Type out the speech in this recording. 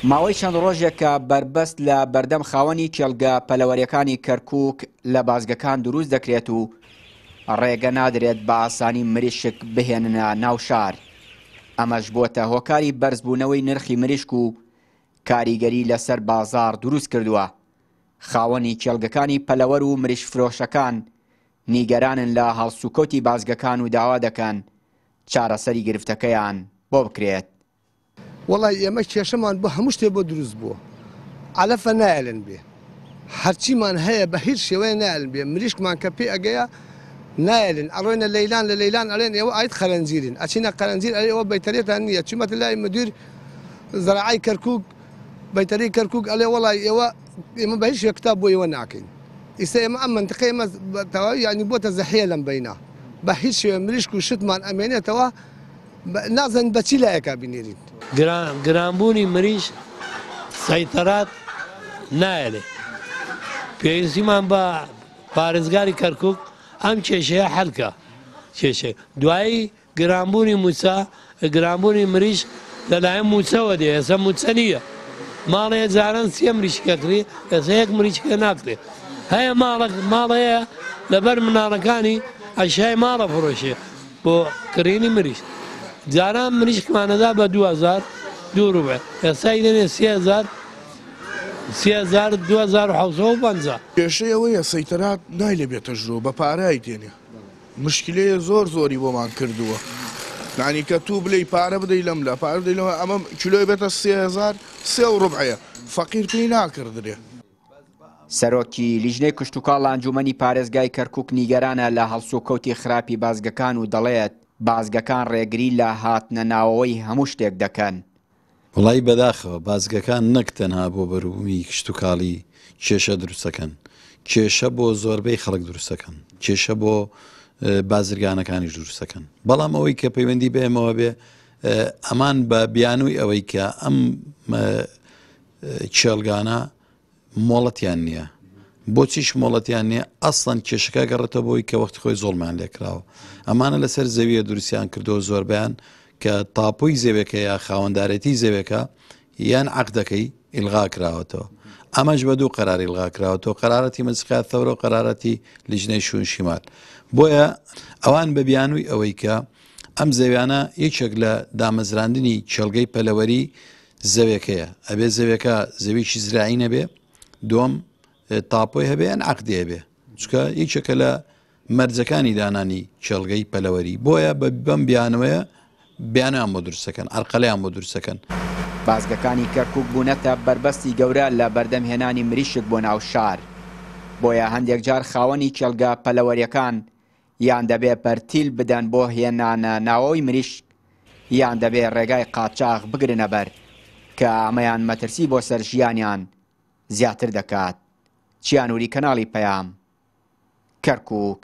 ماوەی چەند ڕۆژێک کە بربەست لە بەردەم خاوەنی کێڵگە پەلەوەریەکانی کەرکووک لە بازگەکان دروست دەکرێت و ڕێگە نادرێت بە ئاسانی مریشک بهێننە ناو شار. ئەمەش بۆتە هۆکاری بەرزبوونەوەی نرخی مریشک و کاریگەری لەسەر بازار دروست کردووە. خاوەنی کێڵگەکانی پەلەوەر و مریش فرۆشەکان نیگەرانن لە هەڵسوکەوتی بازگەکان و داوا دەکەن چارەسەری گرفتەکەیان بۆ بکرێت. وڵی ئێمە کێشەمان بۆ هەموو شتێ بۆ دروست بووە، عەلەفە نایەلێن بێ، هەرچیمان هەیە بە هیچ شێوەیە نایەلێن بێ، مریشکمان کە پێ ئەگەیە نایەلێن، ئەڕۆینە لەیلان لە لەیلان ئەڵێن ئێوە ئایت خەرەنجیرن، ئەچینە قەرەنجیر ئەڵێ ئێوە بەیتەرێتان نییە، چوومەتە لای مدیر زەراعی کەرکووک بەیتەری کەرکووک ئەڵێ وەڵی ئێمە بە هیچ کتاب بۆ ئێوە ناکەین. ئیستا ئێمە ئەم منتقەی ئێمە تەواوی یعنی بۆتە زەحیە لەم بەینا، بە هیچ شێوە مریشک و شتمان ئەمێنێتەوە نازن بەچی لایەکە بینێرین. گرانبوونی مریش سەیتەرات نایەنێ، پێویستیمان بە پارێزگاری کەرکووک ئەم کێشەیە حەلکە کێشەیە. دوایی گرانبوونی موچە گرانبوونی مریش لەلایەن موچەوە دێ، ئێستا موچە نییە، ماڵەیە جاران سێ مریشکەکری، ئێستا یەک مریشکە ناکرێ، هەیە ماڵ هەیە لەبەر مناڵەکانی ئەشای ماڵە فڕۆشێ بۆ کڕینی مریش، جاران مریشکمانەدا بە 2000 دوو ئێستا دێنێ 3000 2750. کێشەی ئەوەیە سەیتەرات نایلێ بێتە ژۆ بە پارای تێنێ، مشکلەیە زۆری بۆمان کردووە، یعنی کە تو بڵێ پارە بدەی لەم لە پارە بدەی لەوە ئەمە کیلۆی بێتە 3000 3 فەقیر پێی ناکردرێ. سەرۆکی لیژنەی کشتتوکاڵ ئەنجومەنی پارێزگای کەرکووک نیگەرانە لە هەڵسوکەوتی خراپی بازگەکان و دەڵێت بازگەکان ڕێگری لە هاتنە ناوەوەی هەموو شتێک دەکەن. وڵی بەداخەوە بازگەکان نەک تەنها بۆ بەروبوومی کشتتوکاڵی کێشە دروستەکەن، کێشە بۆ زۆربەی خەڵک دروستەکەن، کێشە بۆ بازرگانەکانیش دروستەکەن. بەڵام ئەوەی کە پەیوەندی بێمەوە بێ ئەمان بە بیانووی ئەوەی کە ئەم کێڵگانە مۆڵەتیان نییە. بۆچیش مۆڵەتیان نییە؟ ئەسڵەن کێشەکە گەڕێتەوە بۆی کە وەختی خۆی زۆڵمان لێکراوە. ئەمانە لەسەر زەویە دروستیان کردەوە زۆربیان کە تاپۆی زەوێکە یا خاوەندارەتی زەوێکە یان عەقدەکەی ئیلغا کراوەتەوە. ئەمەش بە دوو قەرار ئیلغا کراوەتەوە، قەرارەتی مەجلیس فەورە و قەرارەتی لیژنەی شوون شیمال. بۆیە ئەوان بە بیانووی ئەوەی کە ئەم زەویانە یەکێک لە دامەزراندنی کێڵگەی پەلەوەری زەوێکەیە، ئەبێ زەوێکە زەویشی زراعی نەبێ، دووەم تاپۆی هەبێ یان عەقدی هەبێ، چونکە یەکێکە لە مەرجەکانی دانانی کێڵگەی پەلەوەری. بۆیە بەم بیانەوەیە بیانیان بۆ دروستەکەن، ئەرقەلەیان بۆ دروستەکەن. بازگەکانی کەرکووک بوونەتە بربەستی گەورە لە بەردەمهێنانی مریشک بۆ ناو شار. بۆیە هەندێک جار خاوەنی کێڵگە پەلەوەریەکان یان دەبێ پەرتیل بدەن بۆ هێنانە ناوەوەی مریشک، یان دەبێ ڕێگای قاچاغ بگرنە بەر کە ئەمەیان مەترسی بۆ سەر ژیانیان زیاتر دەکات. چیانوری کەناڵی پەیام، کەرکووک.